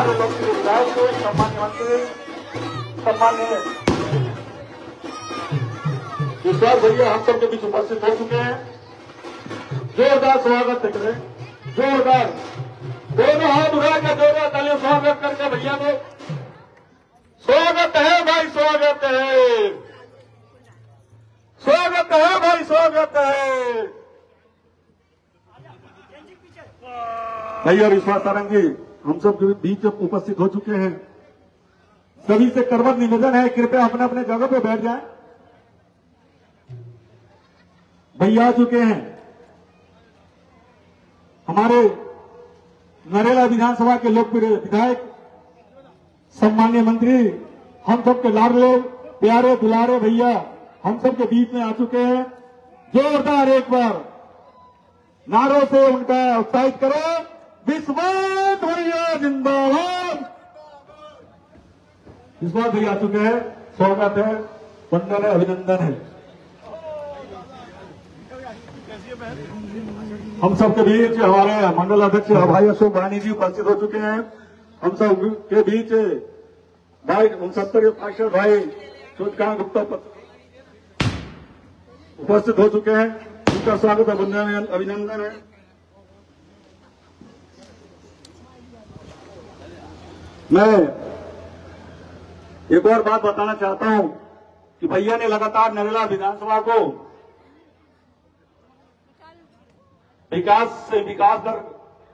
हमारे लोकप्रिय विधायक सम्मान्य मंत्री सम्मान्य विश्वास भैया हम सबके बीच उपस्थित हो चुके हैं। जोरदार स्वागत करें, जोरदार दोनों हाथ उठा के जोरदार तालियों स्वागत करके भैया को स्वागत है भाई, स्वागत है, स्वागत है भाई, स्वागत है। भैया विश्वास सारंग जी हम सब के बीच उपस्थित हो चुके हैं। सभी से करवत निवेदन है, कृपया अपने अपने जगह पे बैठ जाएं। भैया आ चुके हैं हमारे नरेला विधानसभा के लोकप्रिय विधायक सम्मान्य मंत्री, हम सबके लाडले प्यारे दुलारे भैया हम सबके बीच में आ चुके हैं। जोरदार एक बार नारों से उनका उत्साहित करो। विश्वास भैया जिंदाबाद। विश्वास भैया आ चुके हैं, स्वागत है, वंदन है, अभिनंदन है। हम सबके बीच हमारे मंडल अध्यक्ष भाई अशोक वानी जी उपस्थित हो चुके हैं। हम सब के बीच भाई 69 के पार्षद भाई सूर्यकांत गुप्ता उपस्थित हो चुके हैं। उनका स्वागत है, वंदन है, अभिनंदन है। मैं एक और बात बताना चाहता हूं कि भैया ने लगातार नरेला विधानसभा को विकास से विकास कर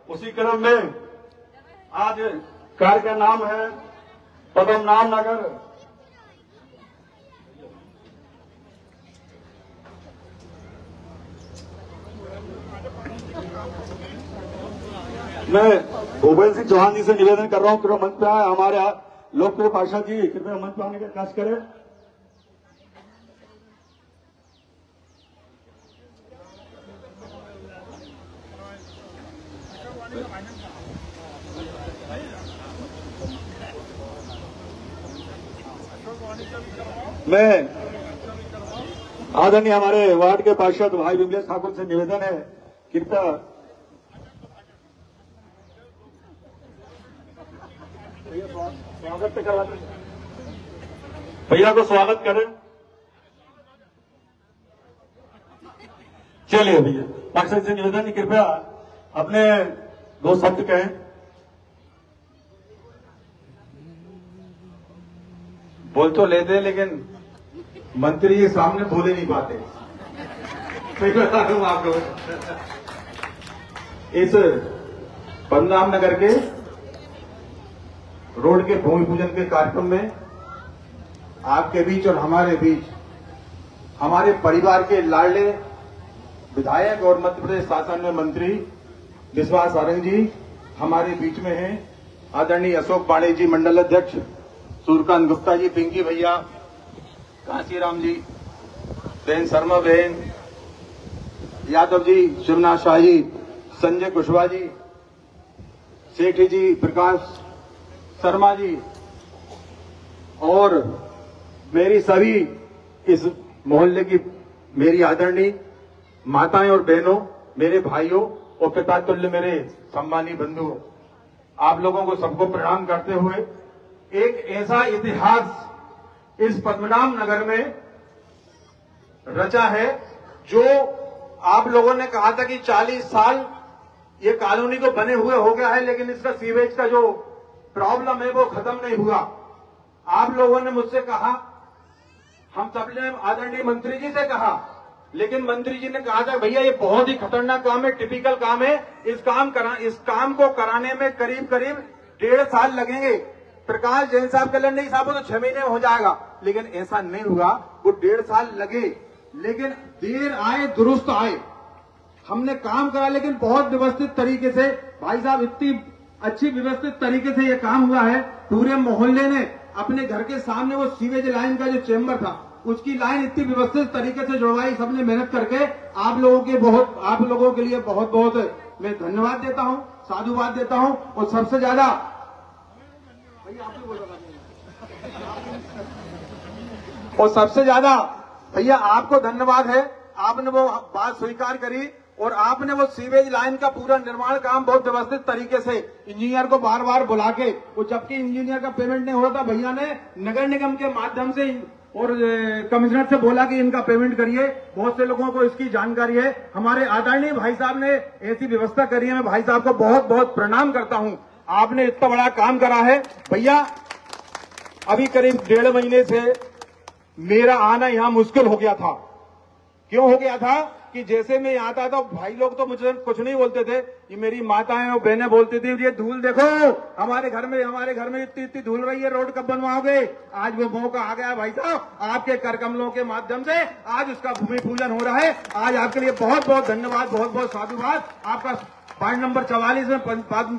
उसी क्रम में आज कार्य का नाम है पद्मनाभ नगर। मैं भूपेंद्र सिंह चौहान जी से निवेदन कर रहा हूं, कृपया मंच पे आए। हमारे लोकप्रिय पार्षद जी कृपया मंच पे आने का प्रयास करें। मैं आदरणीय हमारे वार्ड के पार्षद भाई विमलेश ठाकुर से निवेदन है, कृपया स्वागत करवाते भैया को स्वागत करें। चलिए भैया पार्षद से निवेदन, कृपया अपने 2 शब्द कहें। बोल तो लेते लेकिन मंत्री के सामने बोले नहीं पाते। मैं बता दूं आपको, इस पद्मनाभ नगर के रोड के भूमि पूजन के कार्यक्रम में आपके बीच और हमारे बीच हमारे परिवार के लाडले विधायक और मध्य प्रदेश शासन में मंत्री विश्वास सारंग जी हमारे बीच में हैं। आदरणीय अशोक वाणी जी मंडल अध्यक्ष, सूर्यकांत गुप्ता जी, पिंकी भैया, कांसीराम जी, बहन शर्मा बहन, यादव जी, शिवनाथ शाह जी, संजय कुशवाहा जी, सेठी जी, प्रकाश शर्मा जी और मेरी सभी इस मोहल्ले की मेरी आदरणीय माताएं और बहनों, मेरे भाइयों और पिता तुल्य मेरे सम्मानीय बंधुओं, आप लोगों को सबको प्रणाम करते हुए एक ऐसा इतिहास इस पद्मनाभ नगर में रचा है जो आप लोगों ने कहा था कि 40 साल ये कॉलोनी को बने हुए हो गया है, लेकिन इसका सीवेज का जो प्रॉब्लम है वो खत्म नहीं हुआ। आप लोगों ने मुझसे कहा, हम सबने आदरणीय मंत्री जी से कहा, लेकिन मंत्री जी ने कहा था भैया ये बहुत ही खतरनाक काम है, टिपिकल काम है, इस काम को कराने में करीब करीब 1.5 साल लगेंगे। प्रकाश जैन साहब कल्याण नहीं साहब वो तो 6 महीने में हो जाएगा, लेकिन ऐसा नहीं हुआ, वो 1.5 साल लगे। लेकिन देर आए दुरुस्त आए, हमने काम करा लेकिन बहुत व्यवस्थित तरीके से। भाई साहब इतनी अच्छी व्यवस्थित तरीके से ये काम हुआ है, पूरे मोहल्ले ने अपने घर के सामने वो सीवेज लाइन का जो चेंबर था उसकी लाइन इतनी व्यवस्थित तरीके से जुड़वाई, सबने मेहनत करके। आप लोगों के लिए बहुत बहुत मैं धन्यवाद देता हूं, साधुवाद देता हूं। और सबसे ज्यादा भैया आपको धन्यवाद है, आपने वो बात स्वीकार करी और आपने वो सीवेज लाइन का पूरा निर्माण काम बहुत व्यवस्थित तरीके से इंजीनियर को बार बार बुला के, वो जबकि इंजीनियर का पेमेंट नहीं हो रहा था, भैया ने नगर निगम के माध्यम से और कमिश्नर से बोला कि इनका पेमेंट करिए। बहुत से लोगों को इसकी जानकारी है। हमारे आदरणीय भाई साहब ने ऐसी व्यवस्था करी है। मैं भाई साहब को बहुत बहुत प्रणाम करता हूं। आपने इतना बड़ा काम करा है भैया। अभी करीब 1.5 महीने से मेरा आना यहां मुश्किल हो गया था। क्यों हो गया था कि जैसे मैं यहाँ आता था भाई लोग तो मुझे कुछ नहीं बोलते थे, ये मेरी माताएं और बहनें बोलती थी ये धूल देखो हमारे घर में इतनी धूल रही है, रोड कब बनवाओगे। आज वो मौका आ गया भाई साहब, आपके कर कमलों के माध्यम से आज उसका भूमि पूजन हो रहा है। आज आपके लिए बहुत बहुत धन्यवाद, बहुत बहुत साधुवाद। आपका वार्ड नंबर 44 में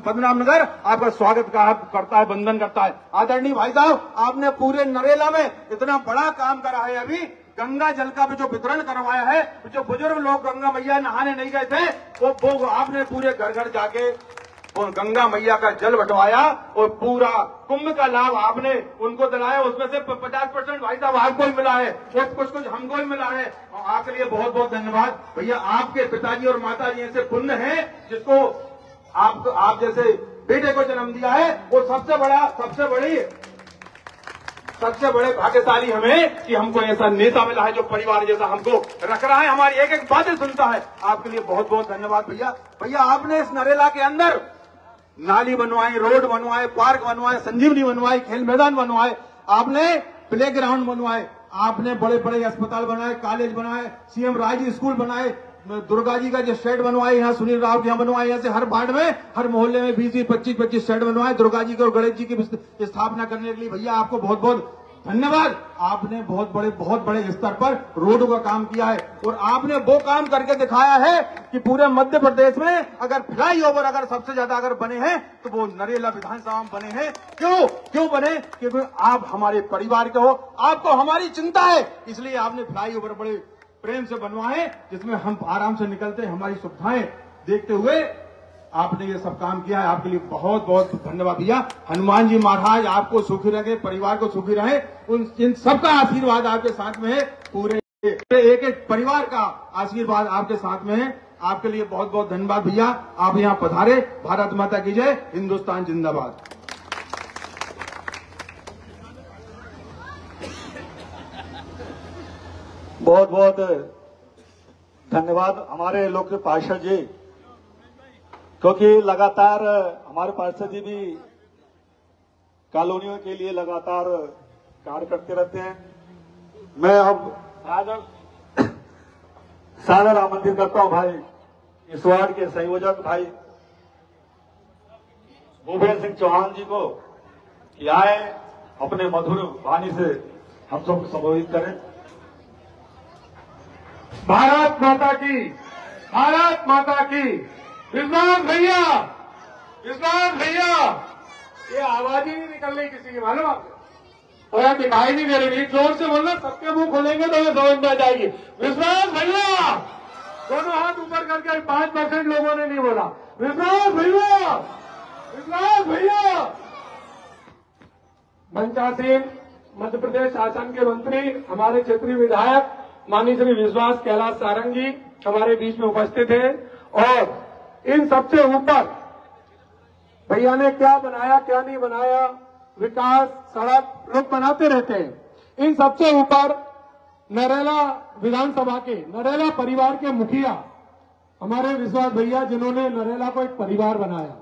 पद्मनाभ नगर आपका स्वागत करता है, वंदन करता है। आदरणीय भाई साहब, आपने पूरे नरेला में इतना बड़ा काम करा है। अभी गंगा जल का भी जो वितरण करवाया है, जो बुजुर्ग लोग गंगा मैया नहाने नहीं गए थे, वो आपने पूरे घर घर जाके और गंगा मैया का जल बंटवाया और पूरा कुंभ का लाभ आपने उनको दिलाया। उसमें से 50% भाई साहब आपको ही मिला है और कुछ हमको ही मिला है। और आपके लिए बहुत बहुत धन्यवाद भैया। आपके पिताजी और माताजी ऐसे पुण्य है जिसको आप जैसे बेटे को जन्म दिया है, वो सबसे बड़े भाग्यशाली हमें कि हमको ऐसा नेता मिला है जो परिवार जैसा हमको रख रहा है, हमारी एक एक बातें सुनता है। आपके लिए बहुत बहुत धन्यवाद भैया। आपने इस नरेला के अंदर नाली बनवाई, रोड बनवाए, पार्क बनवाए, संजीवनी बनवाई, खेल मैदान बनवाए, आपने प्ले ग्राउंड बनवाए, आपने बड़े बड़े अस्पताल बनाए, कॉलेज बनाए, सीएम राज स्कूल बनाए, दुर्गा जी का जो शेड बनवाए, यहाँ सुनील राव के यहाँ बनवाए, यहाँ से हर वार्ड में हर मोहल्ले में 20-25 शेड बनवाए दुर्गा जी के और गणेश जी की स्थापना करने के लिए। भैया आपको बहुत बहुत धन्यवाद। आपने बहुत बड़े स्तर पर रोडों का काम किया है और आपने वो काम करके दिखाया है कि पूरे मध्य प्रदेश में अगर फ्लाईओवर अगर सबसे ज्यादा अगर बने हैं तो वो नरेला विधानसभा में बने हैं। क्यों बने? क्योंकि आप हमारे परिवार के हो, आपको हमारी चिंता है, इसलिए आपने फ्लाईओवर बड़े प्रेम से बनवाए जिसमें हम आराम से निकलते हैं। हमारी सुविधाएं देखते हुए आपने ये सब काम किया है। आपके लिए बहुत बहुत धन्यवाद भैया। हनुमान जी महाराज आपको सुखी रखे, परिवार को सुखी रहे, इन सबका आशीर्वाद आपके साथ में है। पूरे एक एक परिवार का आशीर्वाद आपके साथ में है। आपके लिए बहुत बहुत धन्यवाद भैया। आप यहाँ पधारे। भारत माता की जय, हिंदुस्तान जिंदाबाद। बहुत बहुत धन्यवाद हमारे लोकप्रिय पार्षद जी, क्योंकि लगातार हमारे पार्षद जी भी कॉलोनियों के लिए लगातार कार्य करते रहते हैं। मैं अब सादर आमंत्रित करता हूं भाई इस वार्ड के संयोजक भाई भूपेंद्र सिंह चौहान जी को कि आए अपने मधुर वाणी से हम सबको संबोधित करें। भारत माता की, भारत माता की। विश्वास भैया, ये आवाज ही नहीं निकल रही किसी की, मालूम आपको? और आप दिखाई नहीं दे रही। जोर से बोलना, सबके मुंह खोलेंगे तो समझ में आ जाएगी। विश्वास भैया, दोनों हाथ ऊपर करके 5% लोगों ने नहीं बोला। विश्वास भैया, विश्वास भैया। मंचासीन मध्य प्रदेश शासन के मंत्री, हमारे क्षेत्रीय विधायक माननीय श्री विश्वास कैलाश सारंग जी हमारे बीच में उपस्थित हैं। और इन सबसे ऊपर भैया ने क्या बनाया क्या नहीं बनाया, विकास सड़क लोग बनाते रहते हैं। इन सबसे ऊपर नरेला विधानसभा के, नरेला परिवार के मुखिया हमारे विश्वास भैया, जिन्होंने नरेला को एक परिवार बनाया,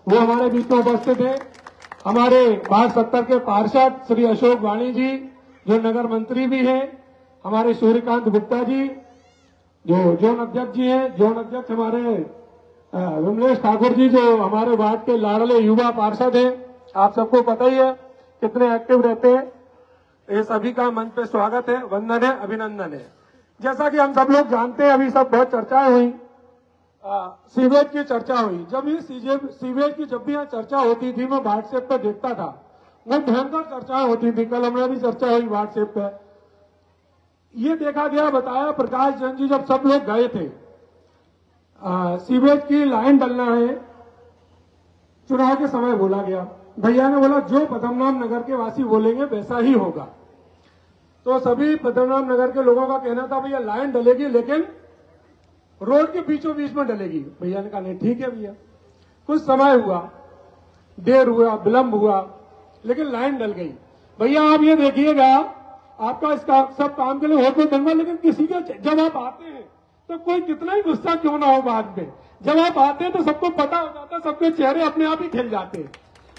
वो हमारे बीच में उपस्थित है। हमारे वार्ड 70 के पार्षद श्री अशोक वाणी जी, जो नगर मंत्री भी हैं, हमारे सूर्यकांत गुप्ता जी जो जोन अध्यक्ष जी हैं, जोन अध्यक्ष हमारे विमलेश ठाकुर जी जो हमारे वार्ड के लाडले युवा पार्षद हैं। आप सबको पता ही है कितने एक्टिव रहते हैं। ये सभी का मंच पे स्वागत है, वंदन है, अभिनंदन है। जैसा कि हम सब लोग जानते हैं, अभी सब बहुत चर्चाएं हुई, सीवेज की चर्चा हुई। जब ये सीवेज की जब भी यहाँ चर्चा होती थी, मैं व्हाट्सएप पे देखता था, वो भयंकर चर्चाएं होती थी। कल हमारी भी चर्चा हुई व्हाट्सएप पे। ये देखा गया, बताया प्रकाश जैन जी जब सब लोग गए थे, सीवेज की लाइन डलना है, चुनाव के समय बोला गया। भैया ने बोला जो पद्मनाभ नगर के वासी बोलेंगे वैसा ही होगा। तो सभी पद्मनाभ नगर के लोगों का कहना था भैया लाइन डलेगी, लेकिन रोड के बीचों बीच में डलेगी। भैया ने कहा नहीं ठीक है भैया। कुछ समय हुआ, देर हुआ, विलंब हुआ, लेकिन लाइन डल गई। भैया आप ये देखिएगा, आपका इसका सब काम के लिए हो तो धन्यवाद, लेकिन किसी का जब आप आते हैं तो कोई कितना ही गुस्सा क्यों ना हो बाद में, जब आप आते हैं तो सबको पता हो जाता है, सबके चेहरे अपने आप ही खिल जाते हैं।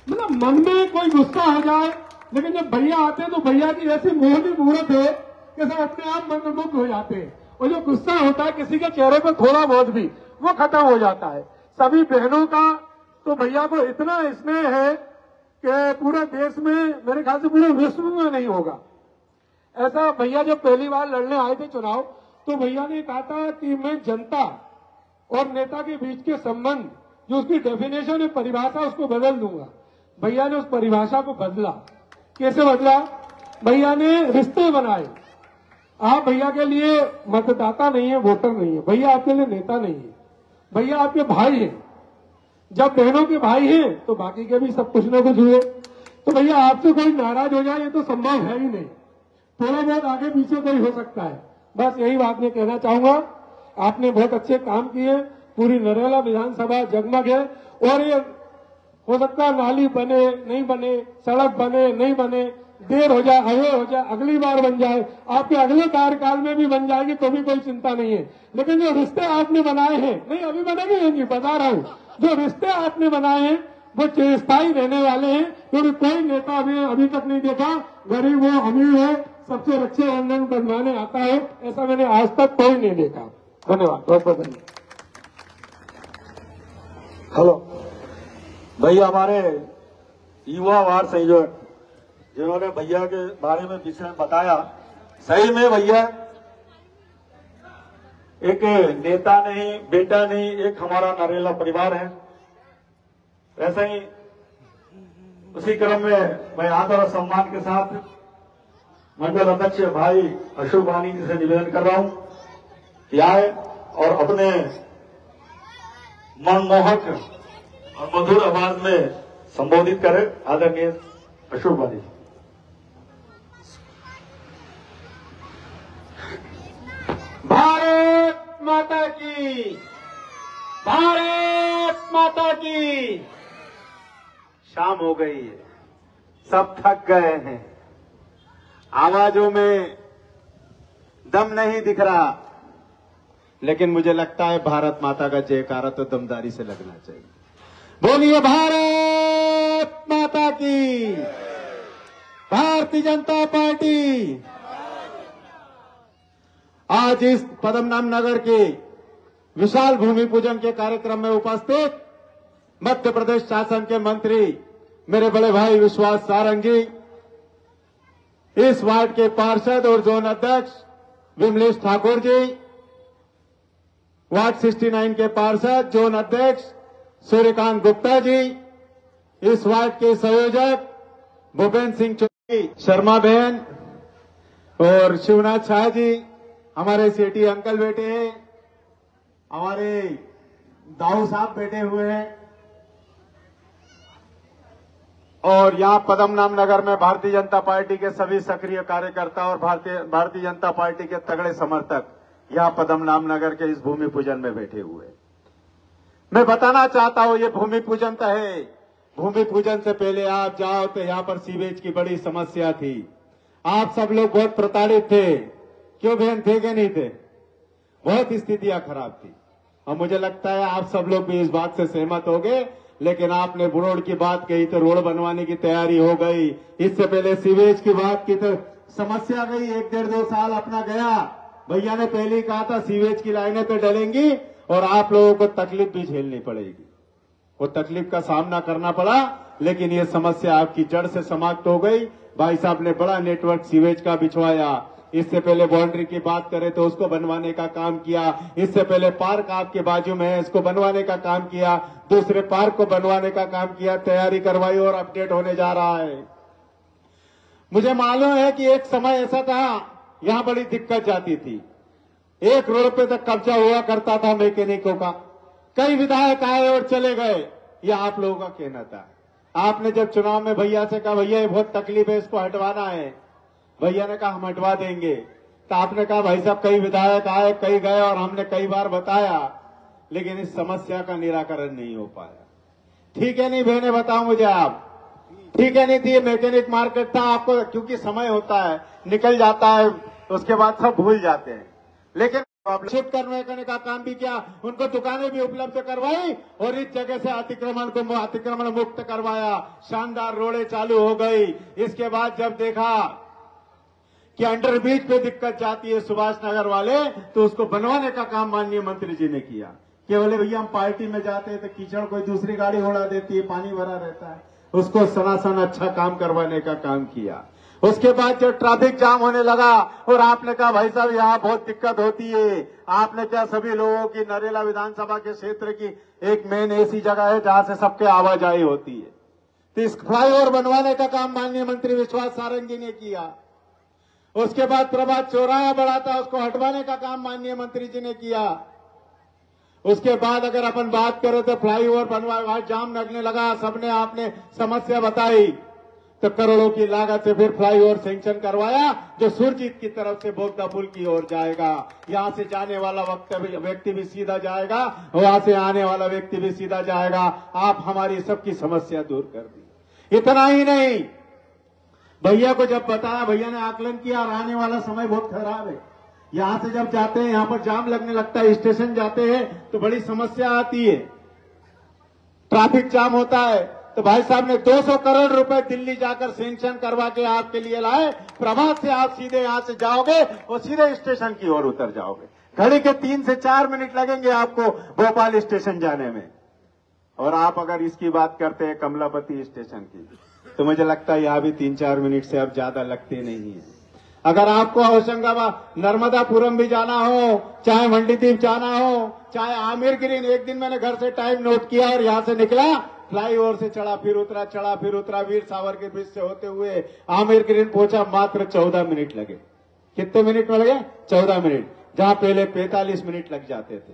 मतलब मन में कोई गुस्सा हो जाए, लेकिन जब भैया आते हैं तो भैया की ऐसी मोहनी मूर्त है कि सब अपने आप मंत्रमुग्ध हो जाते हैं। और जो गुस्सा होता है किसी के चेहरे पर थोड़ा बहुत भी, वो खत्म हो जाता है। सभी बहनों का तो भैया को इतना स्नेह है कि पूरे देश में, मेरे ख्याल से पूरे विश्व में नहीं होगा ऐसा। भैया जब पहली बार लड़ने आए थे चुनाव, तो भैया ने कहा था कि मैं जनता और नेता के बीच के संबंध, जो उसकी डेफिनेशन है, परिभाषा, उसको बदल दूंगा। भैया ने उस परिभाषा को बदला। कैसे बदला? भैया ने रिश्ते बनाए। आप भैया के लिए मतदाता नहीं है, वोटर नहीं है, भैया आपके लिए नेता नहीं है, भैया आपके भाई हैं। जब बहनों के भाई हैं तो बाकी के भी सब कुछ न कुछ हुए। तो भैया आपसे कोई नाराज हो जाए ये तो संभव है ही नहीं, थोड़ा बहुत आगे पीछे कोई हो सकता है। बस यही बात मैं कहना चाहूंगा। आपने बहुत अच्छे काम किए, पूरी नरेला विधानसभा जगमग है। और ये हो सकता है नाली बने नहीं बने, सड़क बने नहीं बने, देर हो जाए, अवे हो जाए, अगली बार बन जाए, आपके अगले कार्यकाल में भी बन जाएगी तो भी कोई चिंता नहीं है। लेकिन जो रिश्ते आपने बनाए हैं, नहीं अभी बनेंगे नहीं, बता रहा हूं, जो रिश्ते आपने बनाए हैं वो चिरस्थायी रहने वाले हैं। क्योंकि कोई नेता अभी तक नहीं देखा गरीब हो अमीर हो सबसे रक्षाबंधन बनवाने आता है, ऐसा मैंने आज तक कोई नहीं देखा। धन्यवाद, बहुत बहुत धन्यवाद। हेलो भैया, हमारे युवा वार्ड संयोजक जिन्होंने भैया के बारे में विषय बताया, सही में भैया एक नेता नहीं, बेटा नहीं, एक हमारा नरेला परिवार है। वैसे ही उसी क्रम में मैं आदर और सम्मान के साथ मंडल अध्यक्ष भाई अशोक वानी जी से निवेदन कर रहा हूं कि आए और अपने मनमोहक और मधुर आवाज में संबोधित करें। आदरणीय अशोक वानी जी। भारत माता की, भारत माता की। शाम हो गई है, सब थक गए हैं, आवाजों में दम नहीं दिख रहा, लेकिन मुझे लगता है भारत माता का जयकारा तो दमदारी से लगना चाहिए। बोलिए भारत माता की, भारतीय जनता पार्टी। आज इस पद्मनाभ नगर के विशाल भूमि पूजन के कार्यक्रम में उपस्थित मध्य प्रदेश शासन के मंत्री मेरे बड़े भाई विश्वास सारंग जी, इस वार्ड के पार्षद और जोन अध्यक्ष विमलेश ठाकुर जी, वार्ड 69 के पार्षद जोन अध्यक्ष सूर्यकांत गुप्ता जी, इस वार्ड के संयोजक भूपेंद्र सिंह चौधरी, शर्मा बहन और शिवनाथ शाह जी, हमारे सेठी अंकल बैठे हैं, हमारे दाऊ साहब बैठे हुए हैं, और यहां पद्मनाभ नगर में भारतीय जनता पार्टी के सभी सक्रिय कार्यकर्ता और भारतीय जनता पार्टी के तगड़े समर्थक यहां पद्मनाभ नगर के इस भूमि पूजन में बैठे हुए। मैं बताना चाहता हूं, ये भूमि पूजन तो है, भूमि पूजन से पहले आप जाओ तो यहां पर सीवेज की बड़ी समस्या थी। आप सब लोग बहुत प्रताड़ित थे, क्यों बहन, थे कि नहीं थे? बहुत स्थितियां खराब थी, और मुझे लगता है आप सब लोग भी इस बात से सहमत हो गए। लेकिन आपने रोड की बात कही तो रोड बनवाने की तैयारी हो गई। इससे पहले सीवेज की बात की तो समस्या गई, 1-1.5-2 साल अपना गया। भैया ने पहले ही कहा था सीवेज की लाइनें तो डलेंगी और आप लोगों को तकलीफ भी झेलनी पड़ेगी। वो तकलीफ का सामना करना पड़ा, लेकिन ये समस्या आपकी जड़ से समाप्त हो गई। भाई साहब ने बड़ा नेटवर्क सीवेज का बिछवाया। इससे पहले बाउंड्री की बात करें तो उसको बनवाने का काम किया। इससे पहले पार्क आपके बाजू में है, इसको बनवाने का काम किया। दूसरे पार्क को बनवाने का काम किया, तैयारी करवाई और अपडेट होने जा रहा है। मुझे मालूम है कि एक समय ऐसा था, यहां बड़ी दिक्कत जाती थी, 1 रोड पे तक कब्जा हुआ करता था मैकेनिकों का। कई विधायक आए और चले गए, यह आप लोगों का कहना था। आपने जब चुनाव में भैया से कहा भैया ये बहुत तकलीफ है, इसको हटवाना है, भैया ने कहा हम हटवा देंगे। तो आपने कहा भाई साहब कई विधायक आए, कई गए और हमने कई बार बताया, लेकिन इस समस्या का निराकरण नहीं हो पाया। ठीक है नहीं बहने, बताओ मुझे आप, ठीक है नहीं थी, मैकेनिक मार्केट था आपको, क्योंकि समय होता है निकल जाता है, उसके बाद सब भूल जाते हैं। लेकिन शिफ्ट करने का काम भी किया, उनको दुकानें भी उपलब्ध करवाई और इस जगह से अतिक्रमण मुक्त करवाया, शानदार रोडें चालू हो गई। इसके बाद जब देखा कि अंडरब्रिज पे दिक्कत जाती है सुभाष नगर वाले, तो उसको बनवाने का काम माननीय मंत्री जी ने किया। कि बोले भैया हम पार्टी में जाते हैं तो कीचड़ कोई दूसरी गाड़ी उड़ा देती है, पानी भरा रहता है, उसको सनासन अच्छा काम करवाने का काम किया। उसके बाद जब ट्रैफिक जाम होने लगा और आपने कहा भाई साहब यहाँ बहुत दिक्कत होती है, आपने क्या सभी लोगों की नरेला विधानसभा के क्षेत्र की एक मेन ऐसी जगह है जहां से सबके आवाजाही होती है, तो इस फ्लाईओवर बनवाने का काम माननीय मंत्री विश्वास सारंग जी ने किया। उसके बाद प्रभात चौराहा बड़ा था, उसको हटवाने का काम माननीय मंत्री जी ने किया। उसके बाद अगर अपन बात करें तो फ्लाईओवर बनवा, जाम लगने लगा, सबने आपने समस्या बताई, तो करोड़ों की लागत से फिर फ्लाईओवर सैंक्शन करवाया, जो सुरजीत की तरफ से बोगदा पुल की ओर जाएगा। यहां से जाने वाला व्यक्ति भी सीधा जाएगा, वहां से आने वाला व्यक्ति भी सीधा जाएगा। आप हमारी सबकी समस्या दूर कर दी। इतना ही नहीं, भैया को जब बताया, भैया ने आकलन किया, आने वाला समय बहुत खराब है, यहां से जब जाते हैं यहां पर जाम लगने लगता है, स्टेशन जाते हैं तो बड़ी समस्या आती है, ट्रैफिक जाम होता है। तो भाई साहब ने 200 करोड़ रुपए दिल्ली जाकर सैंक्शन करवा के आपके लिए लाए। प्रभात से आप सीधे यहां से जाओगे और सीधे स्टेशन की ओर उतर जाओगे। घड़ी के 3 से 4 मिनट लगेंगे आपको भोपाल स्टेशन जाने में। और आप अगर इसकी बात करते हैं कमलापति स्टेशन की, तो मुझे लगता है यहां भी 3-4 मिनट से अब ज्यादा लगते नहीं है। अगर आपको होशंगाबाद नर्मदापुरम भी जाना हो, चाहे मंडीदीप जाना हो, चाहे आमिर ग्रीन, एक दिन मैंने घर से टाइम नोट किया और यहां से निकला, फ्लाईओवर से चढ़ा फिर उतरा, वीर सावरकर ब्रिज से होते हुए आमिर ग्रीन पहुंचा, मात्र 14 मिनट लगे। कितने मिनट में लगे? 14 मिनट, जहां पहले 45 मिनट लग जाते थे।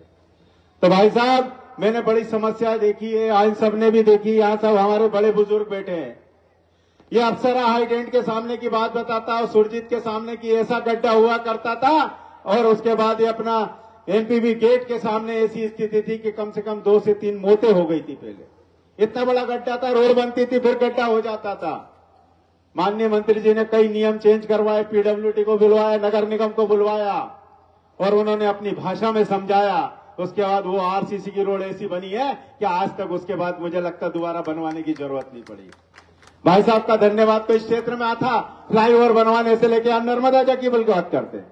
तो भाई साहब मैंने बड़ी समस्या देखी है, आज सबने भी देखी, यहाँ सब हमारे बड़े बुजुर्ग बैठे हैं। ये अप्सरा हाईटेंट के सामने की बात बताता और सुरजीत के सामने की ऐसा गड्ढा हुआ करता था, और उसके बाद ये अपना एमपीबी गेट के सामने ऐसी स्थिति थी कि कम से कम 2 से 3 मौतें हो गई थी। पहले इतना बड़ा गड्ढा था, रोड बनती थी फिर गड्ढा हो जाता था। माननीय मंत्री जी ने कई नियम चेंज करवाए, पीडब्ल्यूडी को बुलवाया, नगर निगम को बुलवाया, और उन्होंने अपनी भाषा में समझाया। उसके बाद वो आरसीसी की रोड ऐसी बनी है कि आज तक उसके बाद मुझे लगता दोबारा बनवाने की जरूरत नहीं पड़ी। भाई साहब का धन्यवाद। तो इस क्षेत्र में आता फ्लाईओवर बनवाने से लेके आप नर्मदा जल की बात करते हैं।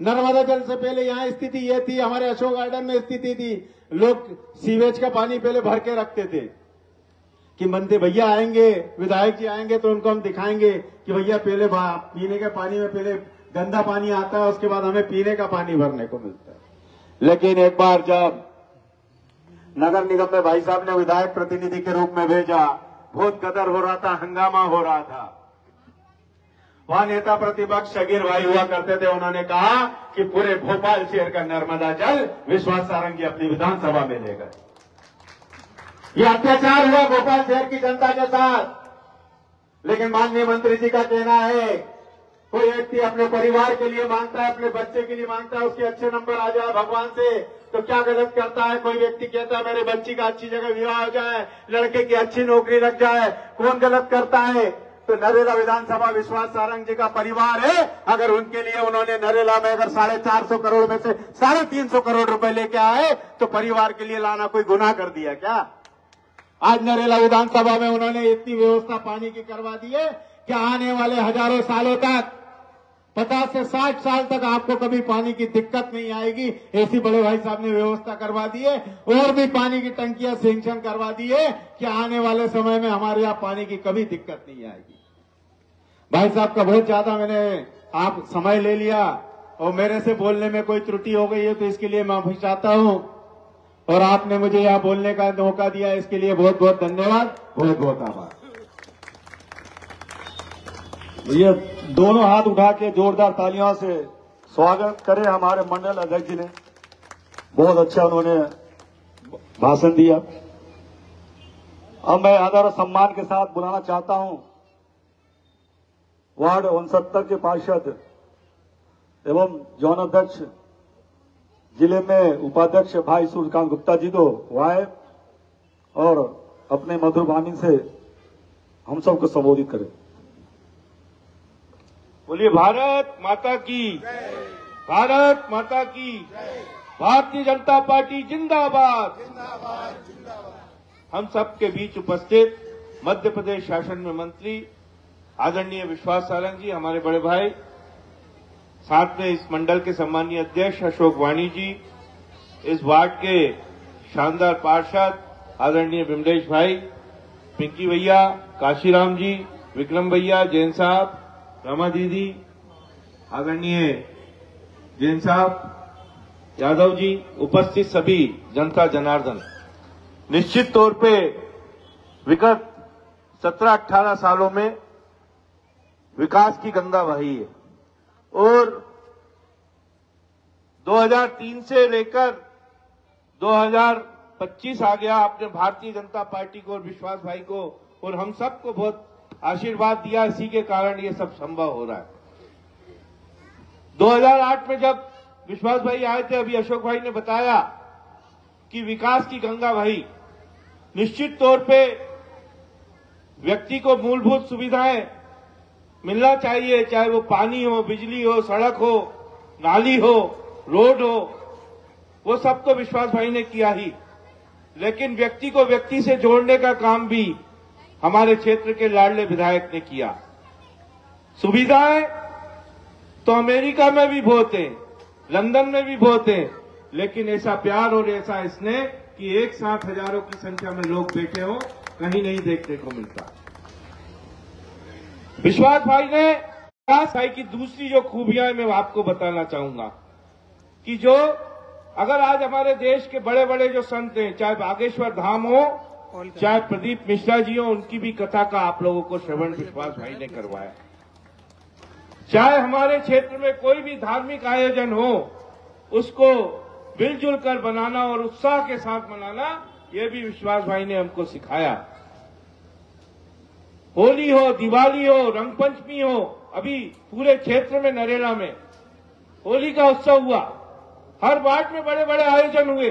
नर्मदा जल से पहले यहाँ स्थिति ये थी, हमारे अशोक गार्डन में स्थिति थी, लोग सीवेज का पानी पहले भर के रखते थे कि मंत्री भैया आएंगे, विधायक जी आएंगे तो उनको हम दिखाएंगे कि भैया पहले पीने के पानी में पहले गंदा पानी आता है, उसके बाद हमें पीने का पानी भरने को मिलता है। लेकिन एक बार जब नगर निगम में भाई साहब ने विधायक प्रतिनिधि के रूप में भेजा, बहुत गदर हो रहा था, हंगामा हो रहा था। वहां नेता प्रतिपक्ष शगीर भाई हुआ करते थे, उन्होंने कहा कि पूरे भोपाल शहर का नर्मदा जल विश्वास सारंग जी अपनी विधानसभा में ले गए। यह अत्याचार हुआ भोपाल शहर की जनता के साथ। लेकिन माननीय मंत्री जी का कहना है, कोई व्यक्ति अपने परिवार के लिए मांगता है, अपने बच्चे के लिए मांगता है, उसके अच्छे नंबर आ जाए भगवान से, तो क्या गलत करता है? कोई व्यक्ति कहता है मेरे बच्ची का अच्छी जगह विवाह हो जाए, लड़के की अच्छी नौकरी लग जाए, कौन गलत करता है? तो नरेला विधानसभा विश्वास सारंग जी का परिवार है। अगर उनके लिए उन्होंने नरेला में अगर 450 करोड़ में से 350 करोड़ रुपए लेके आए, तो परिवार के लिए लाना कोई गुनाह कर दिया क्या? आज नरेला विधानसभा में उन्होंने इतनी व्यवस्था पानी की करवा दी है कि आने वाले हजारों सालों तक, 50 से 60 साल तक आपको कभी पानी की दिक्कत नहीं आएगी। ऐसी बड़े भाई साहब ने व्यवस्था करवा दी है, और भी पानी की टंकियां सैंक्शन करवा दी है कि आने वाले समय में हमारे यहाँ पानी की कभी दिक्कत नहीं आएगी। भाई साहब का बहुत ज्यादा मैंने आप समय ले लिया, और मेरे से बोलने में कोई त्रुटि हो गई है तो इसके लिए माफी चाहता हूं, और आपने मुझे यहाँ बोलने का मौका दिया, इसके लिए बहुत बहुत धन्यवाद, बहुत बहुत आभार। ये दोनों हाथ उठा के जोरदार तालियों से स्वागत करें हमारे मंडल अध्यक्ष जी ने। बहुत अच्छा उन्होंने भाषण दिया। अब मैं आदर और सम्मान के साथ बुलाना चाहता हूं वार्ड 69 के पार्षद एवं जौन अध्यक्ष जिले में उपाध्यक्ष भाई सूर्यकांत गुप्ता जी को आए और अपने मधुर वाणी से हम सबको संबोधित करें। बोलिए भारत माता की, भारत माता की, भारतीय जनता पार्टी जिंदाबाद। हम सबके बीच उपस्थित मध्य प्रदेश शासन में मंत्री आदरणीय विश्वास सारंग जी, हमारे बड़े भाई, साथ में इस मंडल के सम्मानीय अध्यक्ष अशोक वाणी जी, इस वार्ड के शानदार पार्षद आदरणीय विमलेश भाई, पिंकी भैया, काशीराम जी, विक्रम भैया, जैन साहब, रमा दीदी, आदरणीय जैन साहब, यादव जी, उपस्थित सभी जनता जनार्दन, निश्चित तौर पे विगत 17-18 सालों में विकास की गंगा बही है और 2003 से लेकर 2025 आ गया। आपने भारतीय जनता पार्टी को और विश्वास भाई को और हम सबको बहुत आशीर्वाद दिया, इसी के कारण ये सब संभव हो रहा है। 2008 में जब विश्वास भाई आए थे, अभी अशोक भाई ने बताया कि विकास की गंगा बही, निश्चित तौर पे व्यक्ति को मूलभूत सुविधाएं मिलना चाहिए, चाहे वो पानी हो, बिजली हो, सड़क हो, नाली हो, रोड हो, वो सब तो विश्वास भाई ने किया ही, लेकिन व्यक्ति को व्यक्ति से जोड़ने का काम भी हमारे क्षेत्र के लाडले विधायक ने किया। सुविधाएं तो अमेरिका में भी बहुत है, लंदन में भी बहुत है, लेकिन ऐसा प्यार और ऐसा स्नेह कि एक साथ हजारों की संख्या में लोग बैठे हो, कहीं नहीं देखने को मिलता। विश्वास भाई ने विकास भाई की दूसरी जो खूबियां मैं आपको बताना चाहूंगा कि जो अगर आज हमारे देश के बड़े बड़े जो संत हैं, चाहे बागेश्वर धाम हो, चाहे प्रदीप मिश्रा जी हो, उनकी भी कथा का आप लोगों को श्रवण विश्वास भाई ने करवाया। चाहे हमारे क्षेत्र में कोई भी धार्मिक आयोजन हो, उसको मिलजुल कर बनाना और उत्साह के साथ मनाना, ये भी विश्वास भाई ने हमको सिखाया। होली हो, दिवाली हो, रंगपंचमी हो, अभी पूरे क्षेत्र में नरेला में होली का उत्सव हुआ, हर वार्ड में बड़े बड़े आयोजन हुए,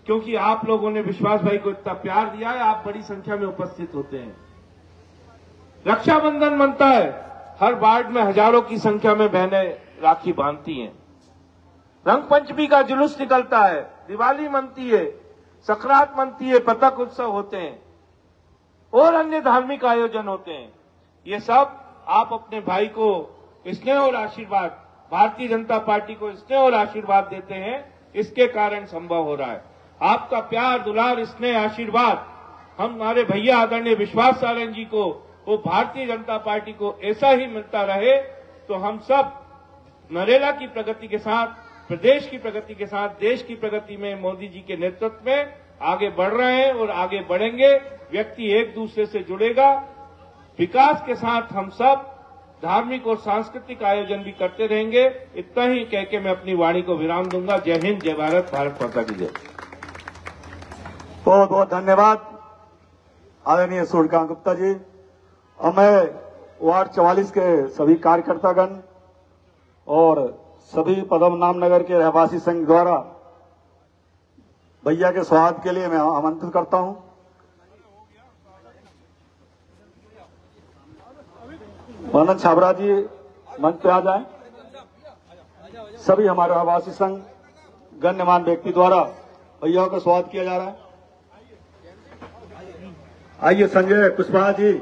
क्योंकि आप लोगों ने विश्वास भाई को इतना प्यार दिया है, आप बड़ी संख्या में उपस्थित होते हैं। रक्षाबंधन मनता है, हर वार्ड में हजारों की संख्या में बहनें राखी बांधती हैं। रंगपंचमी का जुलूस निकलता है, दिवाली मनती है, संक्रांत मनती है, पतंग उत्सव होते हैं और अन्य धार्मिक आयोजन होते हैं। ये सब आप अपने भाई को स्नेह और आशीर्वाद, भारतीय जनता पार्टी को स्नेह और आशीर्वाद देते हैं, इसके कारण संभव हो रहा है। आपका प्यार, दुलार, स्नेह, आशीर्वाद हमारे भैया आदरणीय विश्वास सारंग जी को, वो भारतीय जनता पार्टी को ऐसा ही मिलता रहे, तो हम सब नरेला की प्रगति के साथ, प्रदेश की प्रगति के साथ, देश की प्रगति में मोदी जी के नेतृत्व में आगे बढ़ रहे हैं और आगे बढ़ेंगे। व्यक्ति एक दूसरे से जुड़ेगा, विकास के साथ हम सब धार्मिक और सांस्कृतिक आयोजन भी करते रहेंगे। इतना ही कह के मैं अपनी वाणी को विराम दूंगा। जय हिंद, जय भारत, भारत माता की जय। बहुत बहुत धन्यवाद आदरणीय सूर्यकांत गुप्ता जी। अब मैं वार्ड 44 के सभी कार्यकर्तागण और सभी पद्मनाभ नगर के रहवासी संघ द्वारा भैया के स्वागत के लिए मैं आमंत्रित करता हूं। आनंद छाबरा जी मंच पे आ जाएं। सभी हमारे रहवासी संघ गण्यमान व्यक्ति द्वारा भैया का स्वागत किया जा रहा है। आइए संजय कुशवाहा जी।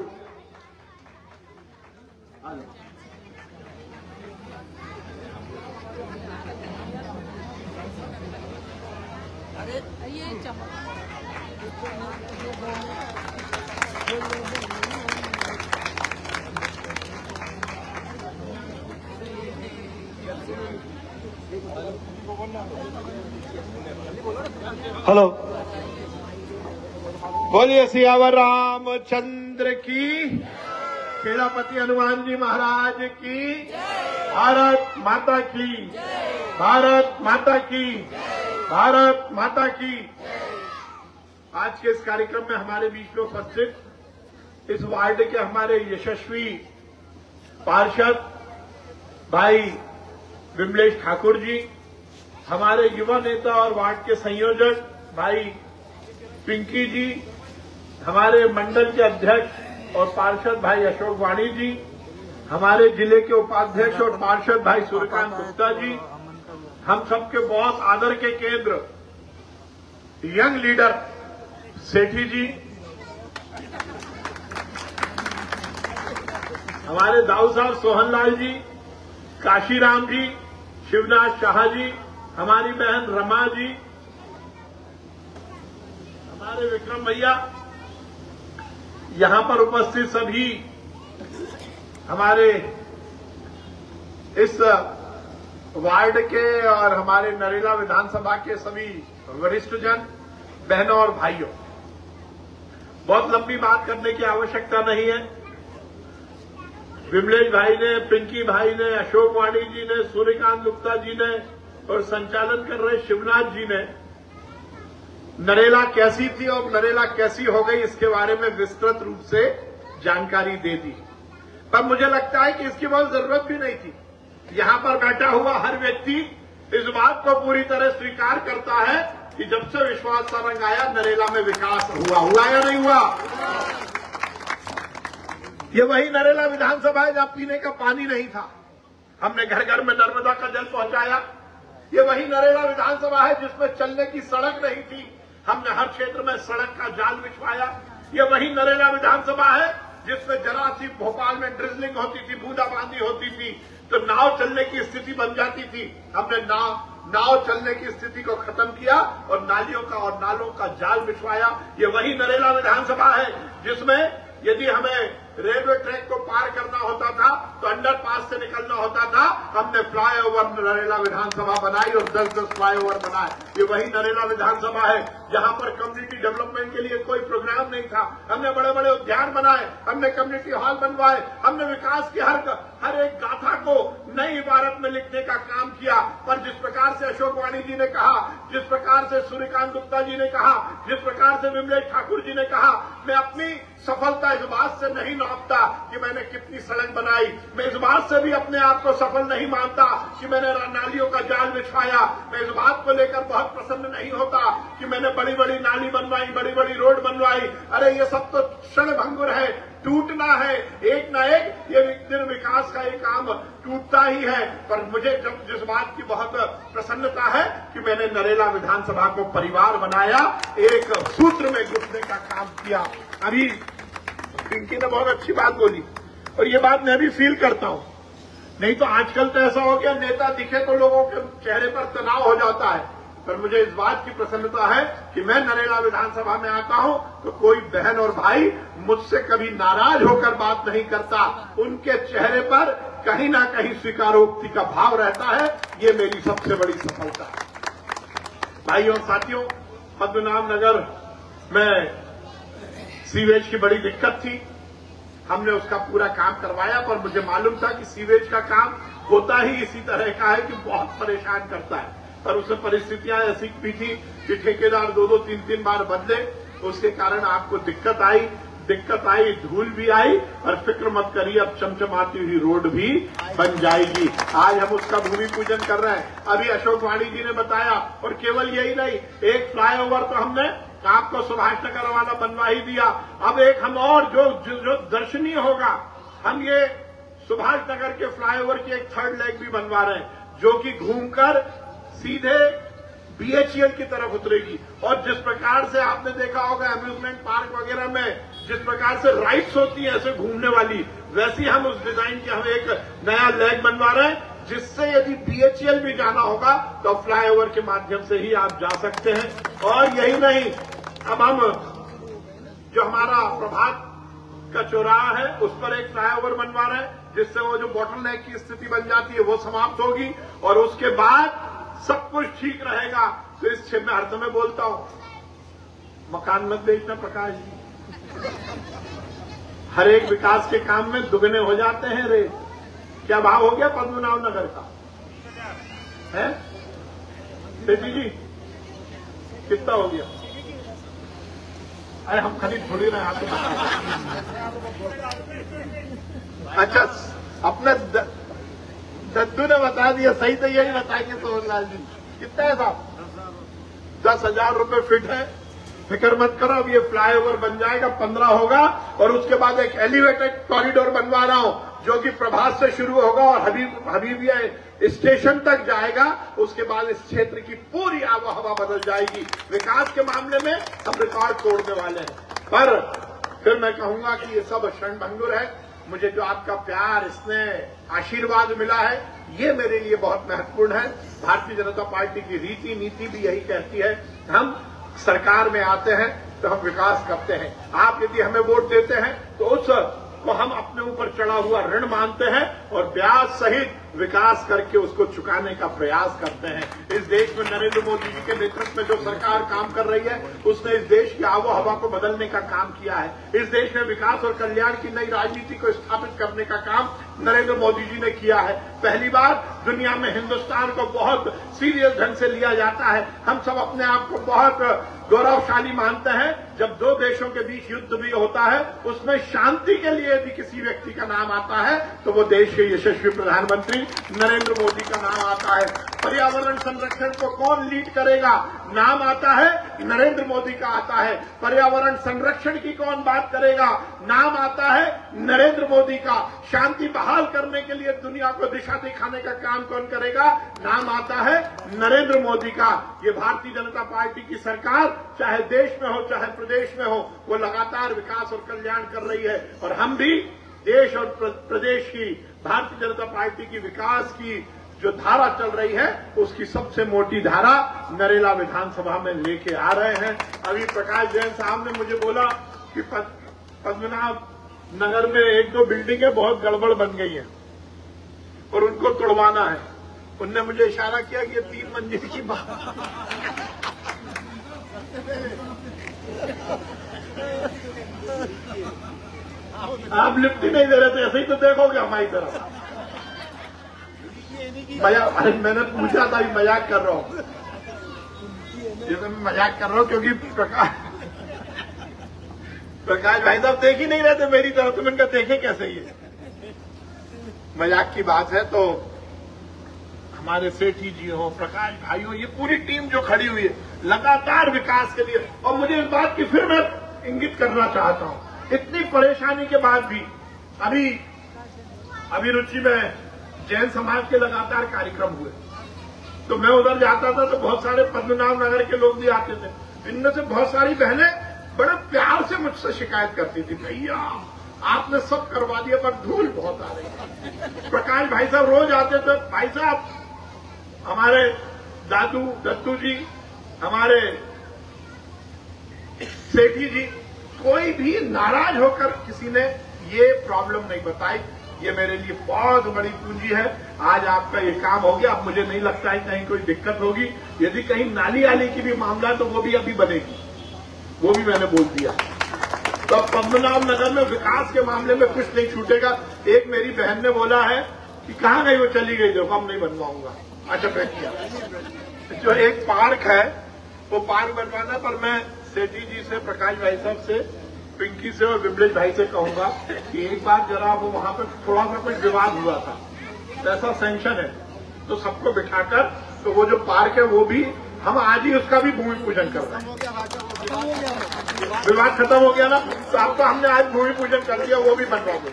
हेलो, बोलिए सियावर रामचंद्र की, खेलापति हनुमान जी महाराज की, भारत माता की, भारत माता की, भारत माता की। आज के इस कार्यक्रम में हमारे बीच में उपस्थित इस वार्ड के हमारे यशस्वी पार्षद भाई विमलेश ठाकुर जी, हमारे युवा नेता और वार्ड के संयोजक भाई पिंकी जी, हमारे मंडल के अध्यक्ष और पार्षद भाई अशोक वाणी जी, हमारे जिले के उपाध्यक्ष और पार्षद भाई सूर्यकांत गुप्ता जी, हम सबके बहुत आदर के केंद्र यंग लीडर सेठी जी, हमारे दाऊ साहब सोहनलाल जी, काशीराम जी, शिवनाथ शाह जी, हमारी बहन रमा जी, हमारे विक्रम भैया, यहां पर उपस्थित सभी हमारे इस वार्ड के और हमारे नरेला विधानसभा के सभी वरिष्ठ जन, बहनों और भाइयों, बहुत लंबी बात करने की आवश्यकता नहीं है। विमलेश भाई ने, पिंकी भाई ने, अशोक वाणी जी ने, सूर्यकांत गुप्ता जी ने और संचालन कर रहे शिवनाथ जी ने नरेला कैसी थी और नरेला कैसी हो गई इसके बारे में विस्तृत रूप से जानकारी दे दी। पर मुझे लगता है कि इसकी बहुत जरूरत भी नहीं थी। यहां पर बैठा हुआ हर व्यक्ति इस बात को पूरी तरह स्वीकार करता है कि जब से विश्वास सारंग आया नरेला में विकास हुआ या नहीं हुआ। ये वही नरेला विधानसभा है जहां पीने का पानी नहीं था, हमने घर घर में नर्मदा का जल पहुंचाया। ये वही नरेला विधानसभा है जिसमें चलने की सड़क नहीं थी, हमने हर क्षेत्र में सड़क का जाल बिछवाया। ये वही नरेला विधानसभा है जिसमें जरा सी भोपाल में ड्रिजलिंग होती थी, बूंदाबांदी होती थी तो नाव चलने की स्थिति बन जाती थी। हमने नाव चलने की स्थिति को खत्म किया और नालियों का और नालों का जाल बिछवाया। ये वही नरेला विधानसभा है जिसमें यदि हमें रेलवे ट्रैक को पार करना होता था तो अंडरपास से निकलना होता था, हमने फ्लाईओवर नरेला विधानसभा बनाई और 10-10 फ्लाईओवर बनाए। ये वही नरेला विधानसभा है जहां पर कम्युनिटी डेवलपमेंट के लिए कोई प्रोग्राम नहीं था, हमने बड़े बड़े उद्यान बनाए, हमने कम्युनिटी हॉल बनवाए, हमने विकास की हर एक गाथा को नई इबारत में लिखने का काम किया। पर जिस प्रकार से अशोक वाणी जी ने कहा, जिस प्रकार से सूर्यकांत गुप्ता जी ने कहा, जिस प्रकार से विमलेश ठाकुर जी ने कहा, मैं अपनी सफलता इस बात से नहीं नापता कि मैंने कितनी सड़क बनाई, मैं इस बात से भी अपने आप को सफल नहीं मानता कि मैंने नालियों का जाल बिछवाया, मैं इस बात को लेकर बहुत प्रसन्न नहीं होता कि मैंने बड़ी बड़ी नाली बनवाई, बड़ी बड़ी रोड बनवाई। अरे ये सब तो क्षणभंगुर है, टूटना है, एक न एक ये दिन विकास का ये काम टूटता ही है। पर मुझे जिस बात की बहुत प्रसन्नता है कि मैंने नरेला विधानसभा को परिवार बनाया, एक सूत्र में गुंथने का काम किया। अभी पिंकी ने बहुत अच्छी बात बोली और ये बात मैं भी फील करता हूं। नहीं तो आजकल तो ऐसा हो गया, नेता दिखे तो लोगों के चेहरे पर तनाव हो जाता है। पर मुझे इस बात की प्रसन्नता है कि मैं नरेला विधानसभा में आता हूं तो कोई बहन और भाई मुझसे कभी नाराज होकर बात नहीं करता, उनके चेहरे पर कहीं ना कहीं स्वीकारोक्ति का भाव रहता है। ये मेरी सबसे बड़ी सफलता है। भाइयों और साथियों, पद्मनाभ नगर में सीवेज की बड़ी दिक्कत थी, हमने उसका पूरा काम करवाया। पर मुझे मालूम था कि सीवेज का काम होता ही इसी तरह का है कि बहुत परेशान करता है। पर उसमें परिस्थितियां ऐसी भी थी कि ठेकेदार 2-2, 3-3 बार बदले, उसके कारण आपको दिक्कत आई, धूल भी आई। और फिक्र मत करिए, अब चमचमाती हुई रोड भी बन जाएगी। आज हम उसका भूमि पूजन कर रहे हैं। अभी अशोक वाणी जी ने बताया, और केवल यही नहीं, एक फ्लाईओवर तो हमने आपको सुभाष नगर वाला बनवा ही दिया। अब एक हम और जो दर्शनीय होगा, हम ये सुभाष नगर के फ्लाईओवर की एक थर्ड लेग भी बनवा रहे हैं, जो कि घूमकर सीधे बीएचईएल की तरफ उतरेगी। और जिस प्रकार से आपने देखा होगा अम्यूजमेंट पार्क वगैरह में जिस प्रकार से राइड्स होती है ऐसे घूमने वाली, वैसी हम उस डिजाइन की हम एक नया लेग बनवा रहे हैं, जिससे यदि बीएचईएल भी जाना होगा तो फ्लाईओवर के माध्यम से ही आप जा सकते हैं। और यही नहीं, अब हम जो हमारा प्रभात का चौराहा है उस पर एक फ्लाईओवर बनवा रहे हैं, जिससे वो जो बोटलनेक की स्थिति बन जाती है वो समाप्त होगी और उसके बाद सब कुछ ठीक रहेगा। तो इस क्षेत्र में हर समय बोलता हूं, मकान मत बेचना प्रकाश जी, हर एक विकास के काम में दुगने हो जाते हैं रेट। क्या भाव हो गया पद्मनाभ नगर का है बेटी जी, कितना हो गया? अरे हम खरीद थोड़ी रहे आपको बता। अच्छा, अपने दद्दू ने बता दिया, सही तो यही बताएंगे सोहनलाल जी। कितना है साहब? 10,000 रुपए फिट है। फिक्र मत करो, अब ये फ्लाईओवर बन जाएगा, 15 होगा, और उसके बाद एक एलिवेटेड कॉरिडोर बनवा रहा हूं जो कि प्रभास से शुरू होगा और हबीबिया स्टेशन तक जाएगा। उसके बाद इस क्षेत्र की पूरी आबोहवा बदल जाएगी। विकास के मामले में हम रिकॉर्ड तोड़ने वाले हैं। पर फिर मैं कहूंगा कि ये सब क्षणभंगुर है। मुझे जो आपका प्यार, स्नेह, आशीर्वाद मिला है, ये मेरे लिए बहुत महत्वपूर्ण है। भारतीय जनता पार्टी की रीति नीति भी यही कहती है, हम सरकार में आते हैं तो हम विकास करते हैं। आप यदि हमें वोट देते हैं तो उसको हम अपने ऊपर चढ़ा हुआ ऋण मानते हैं और ब्याज सहित विकास करके उसको चुकाने का प्रयास करते हैं। इस देश में नरेंद्र मोदी जी के नेतृत्व में जो सरकार काम कर रही है, उसने इस देश की आबो हवा को बदलने का काम किया है। इस देश में विकास और कल्याण की नई राजनीति को स्थापित करने का काम नरेंद्र मोदी जी ने किया है। पहली बार दुनिया में हिंदुस्तान को बहुत सीरियस ढंग से लिया जाता है। हम सब अपने आप को बहुत गौरवशाली मानते हैं। जब दो देशों के बीच युद्ध भी होता है, उसमें शांति के लिए यदि किसी व्यक्ति का नाम आता है तो वो देश के यशस्वी प्रधानमंत्री नरेंद्र मोदी का नाम आता है। पर्यावरण संरक्षण को कौन लीड करेगा? नाम आता है नरेंद्र मोदी का आता है। पर्यावरण संरक्षण की कौन बात करेगा? नाम आता है नरेंद्र मोदी का। शांति बहाल करने के लिए दुनिया को दिशा दिखाने का काम कौन करेगा? नाम आता है नरेंद्र मोदी का। ये भारतीय जनता पार्टी की सरकार चाहे देश में हो चाहे प्रदेश में हो, वो लगातार विकास और कल्याण कर रही है। और हम भी देश और प्रदेश की भारतीय जनता पार्टी की विकास की जो धारा चल रही है, उसकी सबसे मोटी धारा नरेला विधानसभा में लेके आ रहे हैं। अभी प्रकाश जैन साहब ने मुझे बोला कि पद्मनाभ नगर में 1-2 बिल्डिंगें बहुत गड़बड़ बन गई हैं और उनको तोड़वाना है। उनने मुझे इशारा किया कि ये 3 मंजिल की बात। आप लिफ्ट ही नहीं दे रहे थे, ऐसे ही तो देखोगे हमारी तरफ। अरे मैंने पूछा था, मजाक कर रहा हूं। ये तो मैं मजाक कर रहा हूं क्योंकि प्रकाश भाई साहब देख ही नहीं रहे थे मेरी तरफ, तो मैंने देखे कैसे ये मजाक की बात है। तो हमारे सेठी जी हो, प्रकाश भाई हो, ये पूरी टीम जो खड़ी हुई है लगातार विकास के लिए। और मुझे इस बात की फिर मैं इंगित करना चाहता हूं, इतनी परेशानी के बाद भी अभी रुचि में जैन समाज के लगातार कार्यक्रम हुए, तो मैं उधर जाता था तो बहुत सारे पद्मनाभ नगर के लोग भी आते थे। इनमें से बहुत सारी बहनें बड़े प्यार से मुझसे शिकायत करती थी, भैया आपने सब करवा दिया पर धूल बहुत आ रही है। प्रकाश भाई साहब रोज आते थे, भाई साहब हमारे दत्तू जी, हमारे सेठी जी, कोई भी नाराज होकर किसी ने ये प्रॉब्लम नहीं बताई। ये मेरे लिए बहुत बड़ी पूंजी है। आज आपका ये काम हो गया, अब मुझे नहीं लगता है कहीं कोई दिक्कत होगी। यदि कहीं नाली आली की भी मामला है तो वो भी अभी बनेगी, वो भी मैंने बोल दिया। तो पद्मनाभ नगर में विकास के मामले में कुछ नहीं छूटेगा। एक मेरी बहन ने बोला है कि कहाँ गई, वो चली गई, देखो हम नहीं बनवाऊंगा। अच्छा बैठिए। जो एक पार्क है वो पार्क बनवाना, पर मैं सेठी जी से, प्रकाश भाई साहब से, पिंकी से और विमलेश भाई से कहूंगा कि एक बार जरा वो वहां पर थोड़ा सा कुछ विवाद हुआ था, ऐसा सैंक्शन है तो सबको बिठाकर, तो वो जो पार्क है वो भी हम आज ही उसका भी भूमि पूजन कर रहे हैं। विवाद खत्म हो गया ना, तो आपका हमने आज भूमि पूजन कर दिया, वो भी बनवा दो।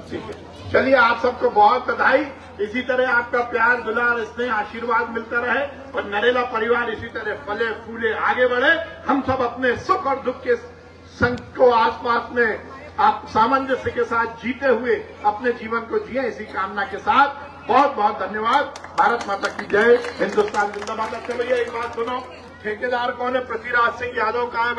ठीक है, चलिए आप सबको बहुत बधाई। इसी तरह आपका प्यार, दुलार, स्नेह, आशीर्वाद मिलता रहे और नरेला परिवार इसी तरह फले फूले आगे बढ़े। हम सब अपने सुख और दुख के संग को आसपास में आप सामंजस्य के साथ जीते हुए अपने जीवन को जिए, इसी कामना के साथ बहुत बहुत धन्यवाद। भारत माता की जय, हिंदुस्तान जिंदाबाद। अच्छा भैया एक बात सुनो, ठेकेदार कौन है? पृथ्वीराज सिंह यादव कहाँ है?